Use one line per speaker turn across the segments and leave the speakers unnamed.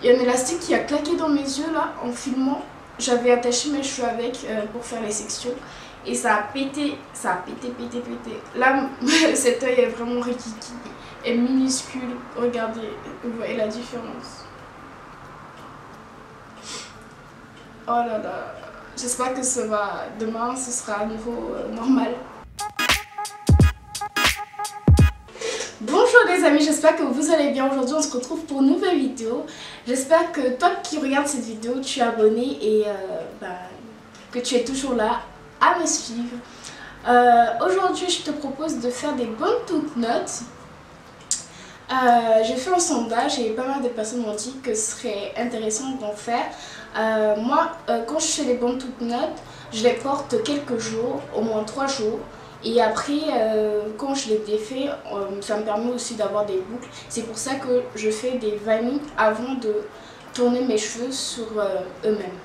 Il y a un élastique qui a claqué dans mes yeux là en filmant. J'avais attaché mes cheveux avec pour faire les sections. Et ça a pété, pété. Là, cet œil est vraiment rikiki, est minuscule. Regardez, vous voyez la différence. Oh là là, j'espère que demain ce sera à nouveau normal. Bonjour les amis, j'espère que vous allez bien. Aujourd'hui on se retrouve pour une nouvelle vidéo. J'espère que toi qui regardes cette vidéo, tu es abonné et que tu es toujours là à me suivre. Aujourd'hui je te propose de faire des bonnes toutes notes. J'ai fait un sondage et pas mal de personnes m'ont dit que ce serait intéressant d'en faire. Moi, quand je fais les bonnes toutes notes, je les porte quelques jours, au moins 3 jours. Et après, quand je les défais, ça me permet aussi d'avoir des boucles. C'est pour ça que je fais des vanilles avant de tourner mes cheveux sur eux-mêmes.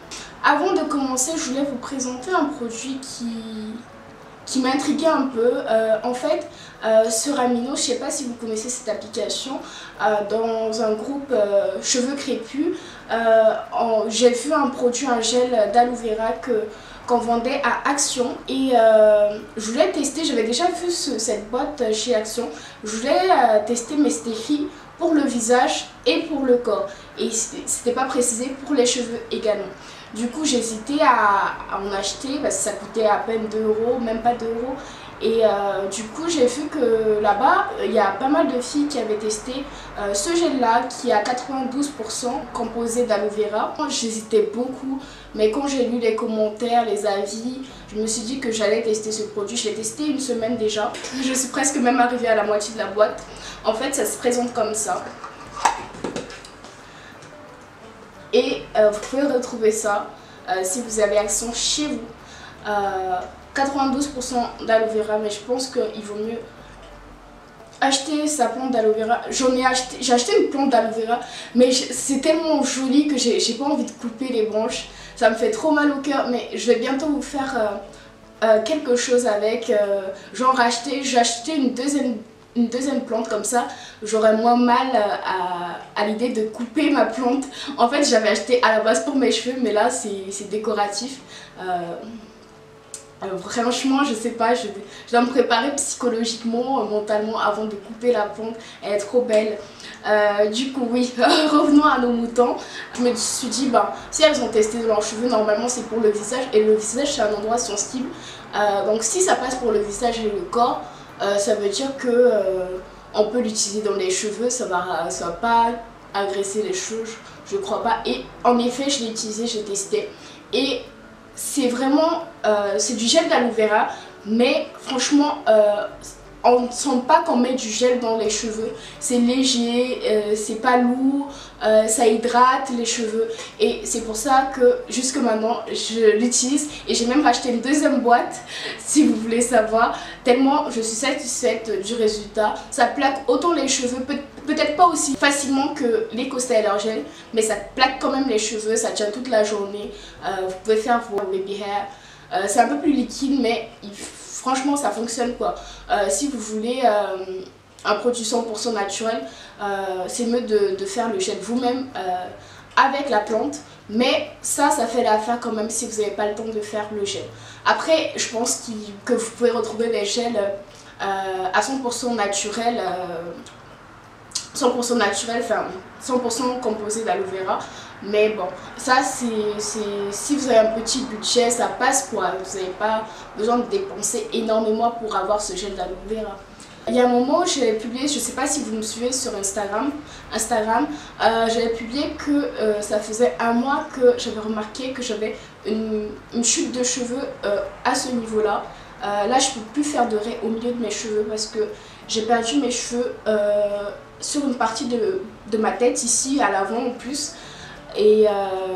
Avant de commencer, je voulais vous présenter un produit qui m'intriguait un peu. En fait, sur Amino, je ne sais pas si vous connaissez cette application, dans un groupe cheveux crépus, j'ai vu un produit, un gel d'aloe vera qu'on vendait à Action et je voulais tester. J'avais déjà vu cette boîte chez Action. Je voulais tester mes Steffi pour le visage et pour le corps, et c'était pas précisé pour les cheveux également. Du coup j'hésitais à en acheter parce que ça coûtait à peine 2 €, même pas 2 €. Et du coup j'ai vu que là-bas il y a pas mal de filles qui avaient testé ce gel là qui est à 92% composé d'aloe vera. J'hésitais beaucoup, mais quand j'ai lu les commentaires, les avis, je me suis dit que j'allais tester ce produit. Je l'ai testé une semaine déjà. Je suis presque même arrivée à la moitié de la boîte. En fait ça se présente comme ça. Et vous pouvez retrouver ça si vous avez Action chez vous. 92% d'aloe vera, mais je pense qu'il vaut mieux acheter sa plante d'aloe vera. J'ai acheté une plante d'aloe vera, mais c'est tellement joli que j'ai pas envie de couper les branches. Ça me fait trop mal au cœur, mais je vais bientôt vous faire quelque chose avec. Genre j'ai acheté une deuxième plante, comme ça j'aurais moins mal à l'idée de couper ma plante. En fait j'avais acheté à la base pour mes cheveux, mais là c'est décoratif. Franchement je sais pas, je dois me préparer psychologiquement, mentalement avant de couper la plante. Elle est trop belle. Du coup oui, revenons à nos moutons. Je me suis dit si elles ont testé leurs cheveux, normalement c'est pour le visage, et le visage c'est un endroit sensible. Donc si ça passe pour le visage et le corps, ça veut dire que on peut l'utiliser dans les cheveux, ça va pas agresser les cheveux, je crois pas. Et en effet je l'ai utilisé, j'ai testé, et c'est vraiment c'est du gel d'aloe vera, mais franchement on ne sent pas qu'on met du gel dans les cheveux. C'est léger, c'est pas lourd, ça hydrate les cheveux, et c'est pour ça que jusque maintenant je l'utilise. Et j'ai même racheté une deuxième boîte si vous voulez savoir, tellement je suis satisfaite du résultat. Ça plaque autant les cheveux, peut-être pas aussi facilement que les Costyler Gel, mais ça plaque quand même les cheveux, ça tient toute la journée. Vous pouvez faire vos baby hair. C'est un peu plus liquide, mais franchement ça fonctionne quoi. Si vous voulez un produit 100% naturel, c'est mieux de faire le gel vous-même avec la plante, mais ça fait l'affaire quand même si vous n'avez pas le temps de faire le gel. Après je pense que vous pouvez retrouver les gels à 100% naturel, 100% naturel, enfin 100% composé d'aloe vera. Mais bon, ça si vous avez un petit budget, ça passe quoi. Vous n'avez pas besoin de dépenser énormément pour avoir ce gel d'aloe vera. Il y a un moment où j'ai publié, je ne sais pas si vous me suivez sur Instagram, j'avais publié que ça faisait 1 mois que j'avais remarqué que j'avais une chute de cheveux à ce niveau-là. Là je ne peux plus faire de raies au milieu de mes cheveux parce que j'ai perdu mes cheveux sur une partie de ma tête, ici à l'avant en plus. Et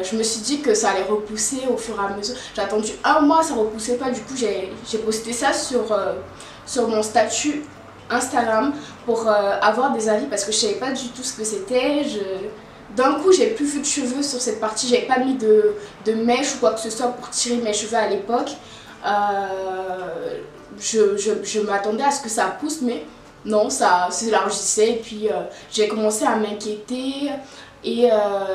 je me suis dit que ça allait repousser au fur et à mesure. J'ai attendu 1 mois, ça ne repoussait pas. Du coup j'ai posté ça sur mon statut Instagram pour avoir des avis, parce que je ne savais pas du tout ce que c'était. D'un coup j'ai plus vu de cheveux sur cette partie, j'avais pas mis de mèche ou quoi que ce soit pour tirer mes cheveux à l'époque. Je m'attendais à ce que ça pousse, mais non, ça s'élargissait. Et puis j'ai commencé à m'inquiéter, Et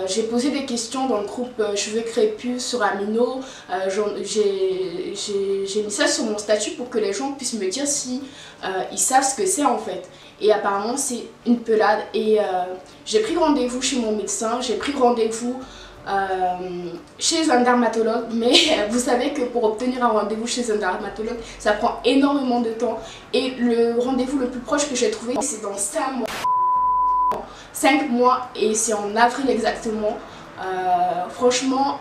j'ai posé des questions dans le groupe cheveux crépus sur Amino. J'ai mis ça sur mon statut pour que les gens puissent me dire si ils savent ce que c'est en fait. Et apparemment c'est une pelade. Et j'ai pris rendez-vous chez mon médecin, j'ai pris rendez-vous chez un dermatologue, mais vous savez que pour obtenir un rendez-vous chez un dermatologue, ça prend énormément de temps. Et le rendez-vous le plus proche que j'ai trouvé, c'est dans 5 mois et c'est en avril exactement. Franchement,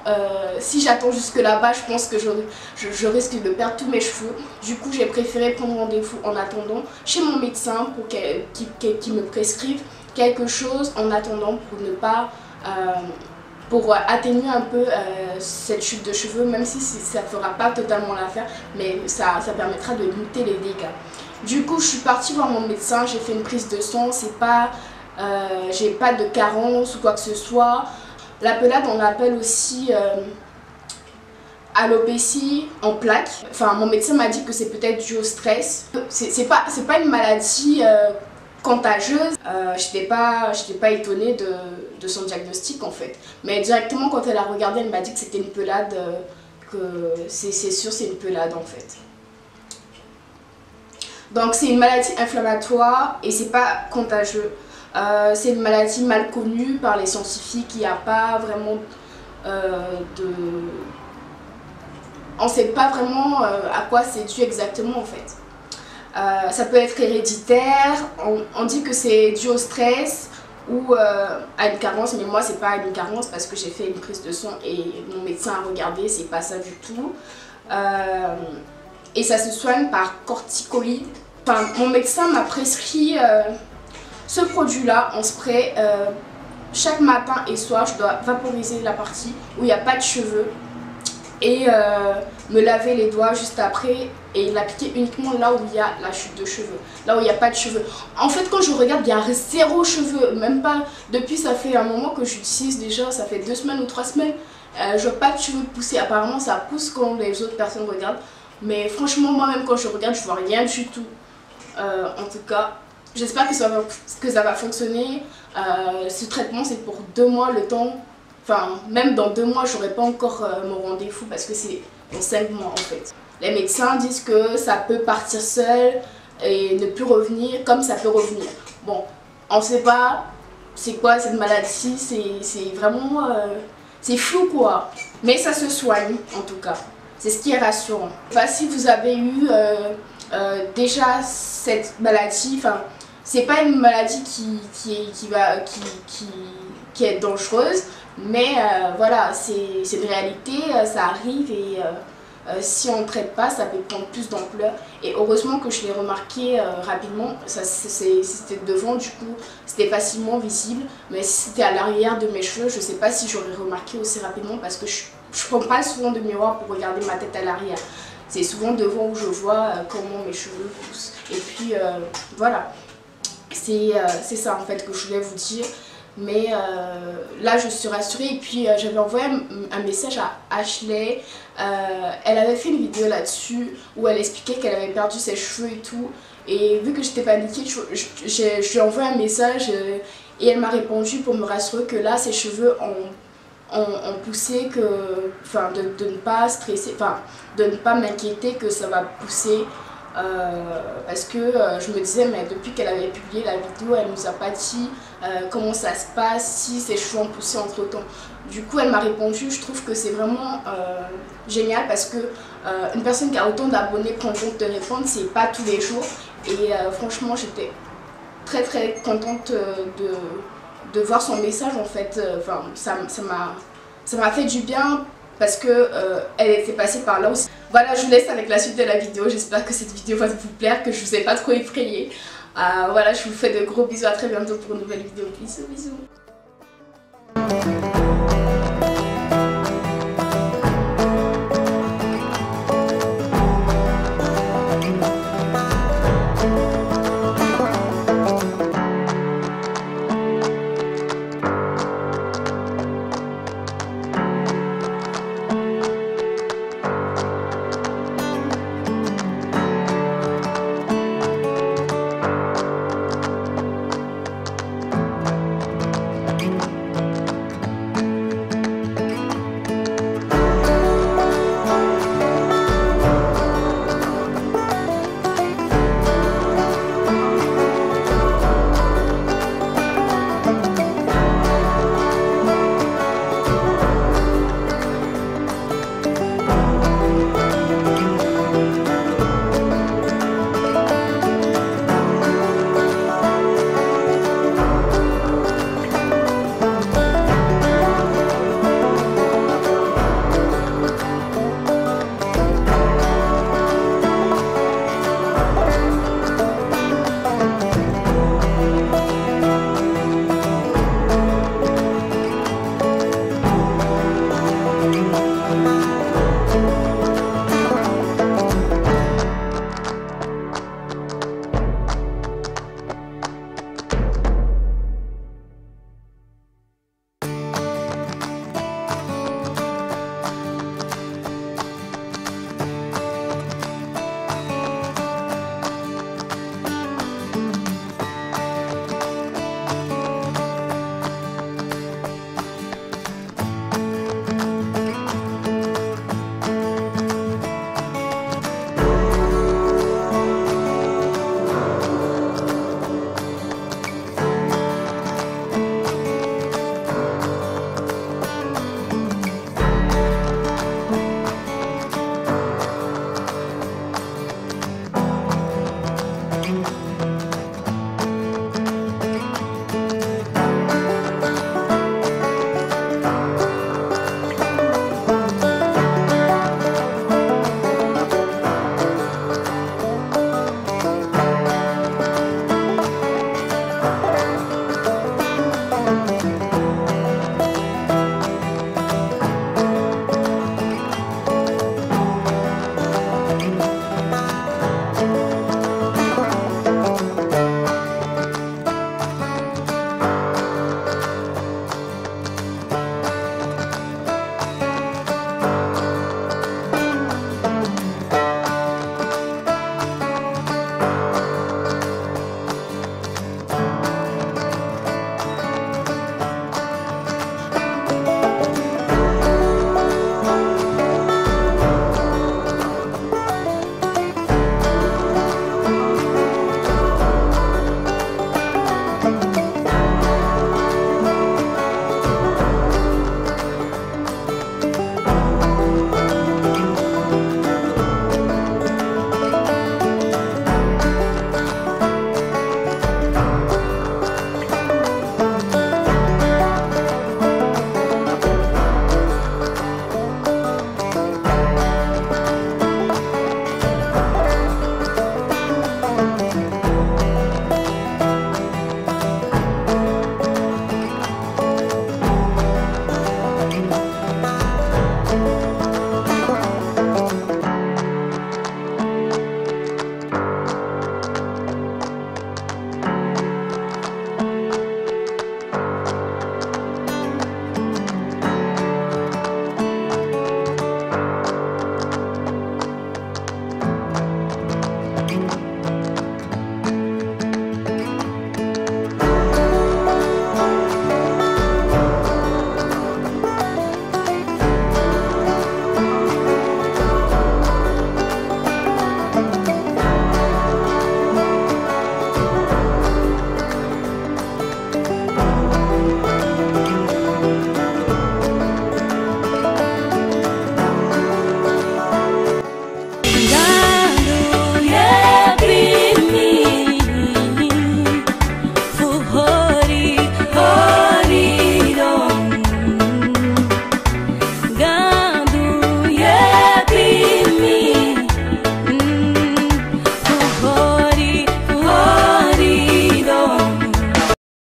si j'attends jusque là-bas, je pense que je risque de perdre tous mes cheveux. Du coup, j'ai préféré prendre rendez-vous en attendant chez mon médecin pour qu'il me prescrive quelque chose en attendant pour ne pas... pour atténuer un peu cette chute de cheveux, même si ça ne fera pas totalement l'affaire, mais ça permettra de limiter les dégâts. Du coup, je suis partie voir mon médecin, j'ai fait une prise de sang, c'est pas... j'ai pas de carence ou quoi que ce soit. La pelade, on l'appelle aussi alopécie en plaques. Enfin, mon médecin m'a dit que c'est peut-être dû au stress. C'est pas une maladie contagieuse. J'étais pas étonnée de son diagnostic en fait. Mais directement quand elle a regardé, elle m'a dit que c'était une pelade, que c'est sûr c'est une pelade en fait. Donc c'est une maladie inflammatoire et c'est pas contagieux. C'est une maladie mal connue par les scientifiques, il n'y a pas vraiment on ne sait pas vraiment à quoi c'est dû exactement en fait. Ça peut être héréditaire, on dit que c'est dû au stress ou à une carence, mais moi c'est pas une carence parce que j'ai fait une prise de sang et mon médecin a regardé, c'est pas ça du tout. Et ça se soigne par corticoïdes. Enfin, mon médecin m'a prescrit ce produit-là en spray. Chaque matin et soir, je dois vaporiser la partie où il n'y a pas de cheveux et me laver les doigts juste après et l'appliquer uniquement là où il y a la chute de cheveux, là où il n'y a pas de cheveux. En fait, quand je regarde, il y a 0 cheveux, même pas. Depuis, ça fait un moment que j'utilise déjà, ça fait 2 semaines ou 3 semaines. Je vois pas de cheveux pousser. Apparemment, ça pousse quand les autres personnes regardent. Mais franchement, moi-même, quand je regarde, je vois rien du tout. En tout cas, j'espère que ça va fonctionner. Ce traitement, c'est pour 2 mois, le temps. Enfin, même dans 2 mois, j'aurai pas encore mon rendez-vous parce que c'est dans 5 mois en fait. Les médecins disent que ça peut partir seul et ne plus revenir comme ça peut revenir. Bon, on ne sait pas c'est quoi cette maladie, c'est vraiment... c'est flou quoi. Mais ça se soigne en tout cas. C'est ce qui est rassurant. Enfin, si vous avez eu déjà cette maladie, enfin, c'est pas une maladie qui est dangereuse, mais voilà, c'est une réalité, ça arrive et si on ne traite pas, ça peut prendre plus d'ampleur. Et heureusement que je l'ai remarqué rapidement, c'était devant, du coup c'était facilement visible, mais si c'était à l'arrière de mes cheveux, je ne sais pas si j'aurais remarqué aussi rapidement parce que je ne prends pas souvent de miroir pour regarder ma tête à l'arrière. C'est souvent devant où je vois comment mes cheveux poussent. Et puis voilà, c'est ça en fait que je voulais vous dire. Mais là je suis rassurée et puis j'avais envoyé un message à Ashley. Elle avait fait une vidéo là-dessus où elle expliquait qu'elle avait perdu ses cheveux et tout. Et vu que j'étais paniquée, je lui ai envoyé un message et elle m'a répondu pour me rassurer que là ses cheveux ont poussé, de ne pas stresser, de ne pas m'inquiéter que ça va pousser. Parce que je me disais, mais depuis qu'elle avait publié la vidéo, elle nous a pas dit comment ça se passe, si ses cheveux ont poussé entre temps. Du coup, elle m'a répondu, je trouve que c'est vraiment génial parce que une personne qui a autant d'abonnés prend le compte de répondre, c'est pas tous les jours. Et franchement, j'étais très contente de voir son message en fait. Enfin, ça m'a fait du bien. Parce que elle était passée par là aussi. Voilà, je vous laisse avec la suite de la vidéo. J'espère que cette vidéo va vous plaire, que je vous ai pas trop effrayé. Voilà, je vous fais de gros bisous. À très bientôt pour une nouvelle vidéo. Bisous.